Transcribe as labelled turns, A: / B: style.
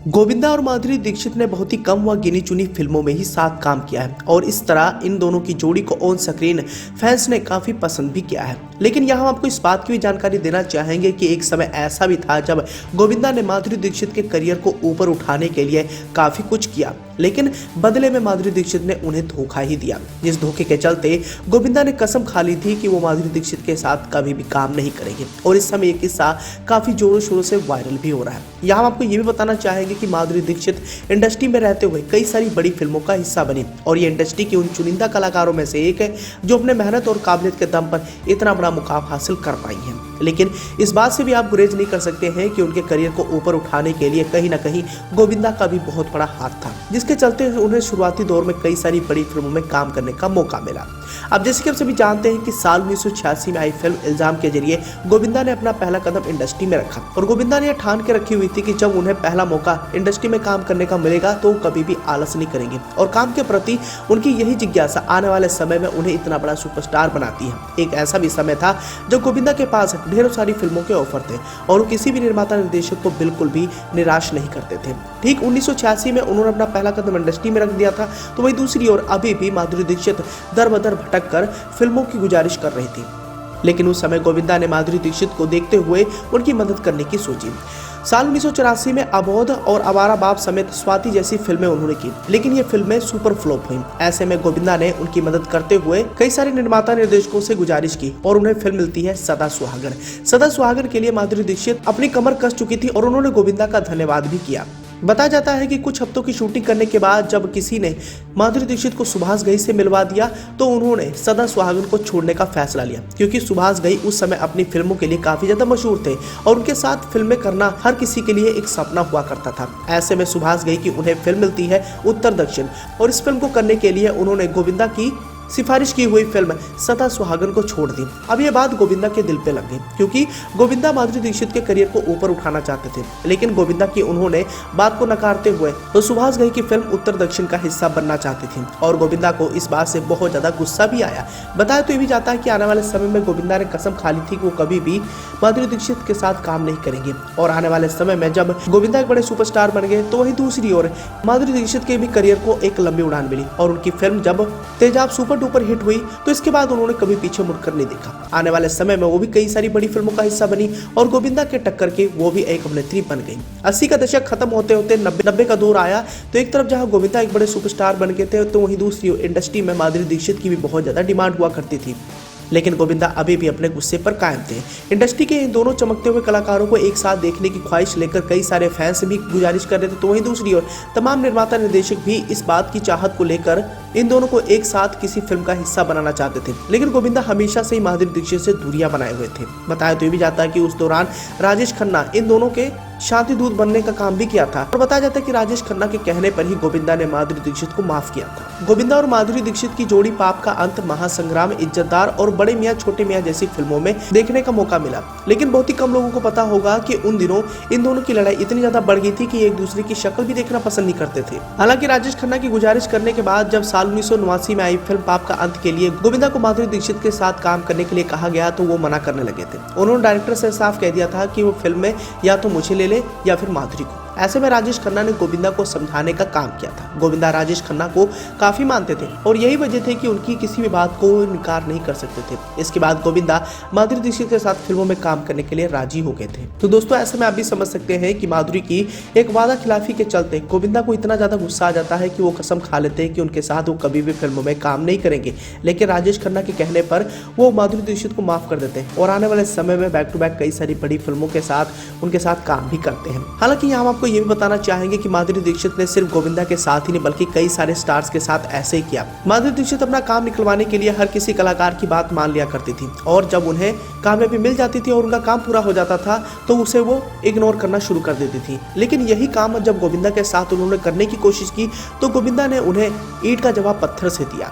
A: गोविंदा और माधुरी दीक्षित ने बहुत ही कम व गिनी चुनी फिल्मों में ही साथ काम किया है और इस तरह इन दोनों की जोड़ी को ऑन स्क्रीन फैंस ने काफी पसंद भी किया है। लेकिन यहाँ हम आपको इस बात की भी जानकारी देना चाहेंगे कि एक समय ऐसा भी था जब गोविंदा ने माधुरी दीक्षित के करियर को ऊपर उठाने के लिए काफी कुछ किया, लेकिन बदले में माधुरी दीक्षित ने उन्हें धोखा ही दिया। जिस धोखे के चलते गोविंदा ने कसम खा ली थी कि वो माधुरी दीक्षित के साथ कभी भी काम नहीं करेंगे और इस समय ये किस्सा काफी जोरों शोरों से वायरल भी हो रहा है। यहाँ हम आपको ये भी बताना चाहेंगे कि माधुरी दीक्षित इंडस्ट्री में रहते हुए कई सारी बड़ी फिल्मों का हिस्सा बनी और ये इंडस्ट्री की उन चुनिंदा कलाकारों में से एक है जो अपने मेहनत और काबिलियत के दम पर इतना बड़ा मुकाम हासिल कर पाई है। लेकिन इस बात से भी आप गुरेज नहीं कर सकते हैं कि उनके करियर को ऊपर उठाने के लिए कहीं ना कहीं गोविंदा का भी बहुत बड़ा हाथ था, जिसके चलते उन्हें शुरुआती दौर में कई सारी बड़ी फिल्मों में काम करने का मौका मिला। अब जैसे कि हम सभी जानते हैं कि साल 1986 में आई फिल्म इल्जाम के जरिए गोविंदा ने अपना पहला कदम इंडस्ट्री में रखा और गोविंदा ने ठान के रखी हुई थी कि जब उन्हें पहला मौका इंडस्ट्री में काम करने का मिलेगा तो कभी भी आलस नहीं करेंगे और काम के प्रति उनकी यही जिज्ञासा आने वाले समय में उन्हें इतना बड़ा सुपरस्टार बनाती है। एक ऐसा भी समय था जब गोविंदा के पास ढेरों सारी फिल्मों के ऑफर थे और वो किसी भी निर्माता निर्देशक को बिल्कुल भी निराश नहीं करते थे। ठीक 1986 में उन्होंने अपना पहला कदम इंडस्ट्री में रख दिया था, तो वही दूसरी ओर अभी भी माधुरी दीक्षित दर बदर भटक कर फिल्मों की गुजारिश कर रही थी। लेकिन उस समय गोविंदा ने माधुरी दीक्षित को देखते हुए उनकी मदद करने की सोची। साल 1984 में अबोध और आवारा बाप समेत स्वाति जैसी फिल्में उन्होंने की, लेकिन ये फिल्में सुपर फ्लॉप हुई। ऐसे में गोविंदा ने उनकी मदद करते हुए कई सारे निर्माता निर्देशकों से गुजारिश की और उन्हें फिल्म मिलती है सदा सुहागन। सदा सुहागन के लिए माधुरी दीक्षित अपनी कमर कस चुकी थी और उन्होंने गोविंदा का धन्यवाद भी किया। बताया जाता है कि कुछ हफ्तों की शूटिंग करने के बाद जब किसी ने माधुरी दीक्षित को सुभाष घई से मिलवा दिया तो उन्होंने सदा सुहागन को छोड़ने का फैसला लिया, क्योंकि सुभाष घई उस समय अपनी फिल्मों के लिए काफी ज्यादा मशहूर थे और उनके साथ फिल्में करना हर किसी के लिए एक सपना हुआ करता था। ऐसे में सुभाष घई की उन्हें फिल्म मिलती है उत्तर दक्षिण और इस फिल्म को करने के लिए उन्होंने गोविंदा की सिफारिश की हुई फिल्म सदा सुहागन को छोड़ दी। अब ये बात गोविंदा के दिल पे लग गई, क्योंकि गोविंदा माधुरी दीक्षित के करियर को ऊपर उठाना चाहते थे, लेकिन गोविंदा की उन्होंने बात को नकारते हुए तो सुभाष घई की फिल्म उत्तर दक्षिण का हिस्सा बनना चाहती थी और गोविंदा को इस बात से बहुत ज्यादा गुस्सा भी आया। बताया तो ये भी जाता है कि आने वाले समय में गोविंदा ने कसम खा ली थी कि वो कभी भी माधुरी दीक्षित के साथ काम नहीं करेंगे और आने वाले समय में जब गोविंदा एक बड़े सुपरस्टार बन गए तो वही दूसरी ओर माधुरी दीक्षित के भी करियर को एक लंबी उड़ान मिली और उनकी फिल्म जब तेजाब सुपर डुपर हिट हुई तो इसके बाद उन्होंने कभी पीछे मुड़कर नहीं देखा। आने वाले समय में वो भी कई सारी बड़ी फिल्मों का हिस्सा बनी और गोविंदा के टक्कर के वो भी एक अभिनेत्री बन गई। 80 का दशक खत्म होते होते 90 का दौर आया, तो एक तरफ जहां गोविंदा एक बड़े सुपरस्टार बन गए थे तो वहीं दूसरी इंडस्ट्री में माधुरी दीक्षित की भी बहुत ज्यादा डिमांड हुआ करती थी। लेकिन गोविंदा अभी भी अपने गुस्से पर कायम थे। इंडस्ट्री के इन दोनों चमकते हुए कलाकारों को एक साथ देखने की ख्वाहिश लेकर कई सारे फैंस भी गुजारिश कर रहे थे, तो वहीं दूसरी ओर तमाम निर्माता निर्देशक भी इस बात की चाहत को लेकर इन दोनों को एक साथ किसी फिल्म का हिस्सा बनाना चाहते थे। लेकिन गोविंदा हमेशा से ही माधुरी दीक्षित से दूरियां बनाए हुए थे। बताया तो ये भी जाता है कि उस दौरान राजेश खन्ना इन दोनों के शांति दूत बनने का काम भी किया था और बताया जाता है कि राजेश खन्ना के कहने पर ही गोविंदा ने माधुरी दीक्षित को माफ किया था। गोविंदा और माधुरी दीक्षित की जोड़ी पाप का अंत, महासंग्राम, इज्जतदार और बड़े मियां छोटे मियां जैसी फिल्मों में देखने का मौका मिला, लेकिन बहुत ही कम लोगों को पता होगा कि उन दिनों इन दोनों की लड़ाई इतनी ज्यादा बढ़ गई थी कि एक दूसरे की शक्ल भी देखना पसंद नहीं करते थे। हालांकि राजेश खन्ना की गुजारिश करने के बाद जब साल 1989 में आई फिल्म पाप का अंत के लिए गोविंदा को माधुरी दीक्षित के साथ काम करने के लिए कहा गया तो वो मना करने लगे थे। उन्होंने डायरेक्टर से साफ कह दिया था कि वो फिल्म में या तो मुझे ले ले या फिर माधुरी को। ऐसे में राजेश खन्ना ने गोविंदा को समझाने का काम किया था। गोविंदा राजेश खन्ना को काफी मानते थे और यही वजह थी कि उनकी किसी भी बात को इनकार नहीं कर सकते थे। इसके बाद गोविंदा माधुरी दीक्षित के साथ फिल्मों में काम करने के लिए राजी हो गए थे। तो दोस्तों, ऐसे में आप भी समझ सकते हैं कि माधुरी की एक वादा खिलाफी के चलते गोविंदा को इतना ज्यादा गुस्सा आ जाता है कि वो कसम खा लेते हैं कि उनके साथ वो कभी भी फिल्मों में काम नहीं करेंगे, लेकिन राजेश खन्ना के कहने पर वो माधुरी दीक्षित को माफ कर देते हैं और आने वाले समय में बैक टू बैक कई सारी बड़ी फिल्मों के साथ उनके साथ काम भी करते हैं। हालांकि यहाँ आपको ये भी बताना चाहेंगे कि माधुरी दीक्षित ने सिर्फ गोविंदा के साथ ही नहीं बल्कि कई सारे स्टार्स के साथ ऐसे ही किया। माधुरी दीक्षित अपना काम निकलवाने के लिए हर किसी कलाकार की बात मान लिया करती थी और जब उन्हें कामयाबी मिल जाती थी और उनका काम पूरा हो जाता था तो उसे वो इग्नोर करना शुरू कर देती थी। लेकिन यही काम जब गोविंदा के साथ उन्होंने करने की कोशिश की तो गोविंदा ने उन्हें ईंट का जवाब पत्थर से दिया।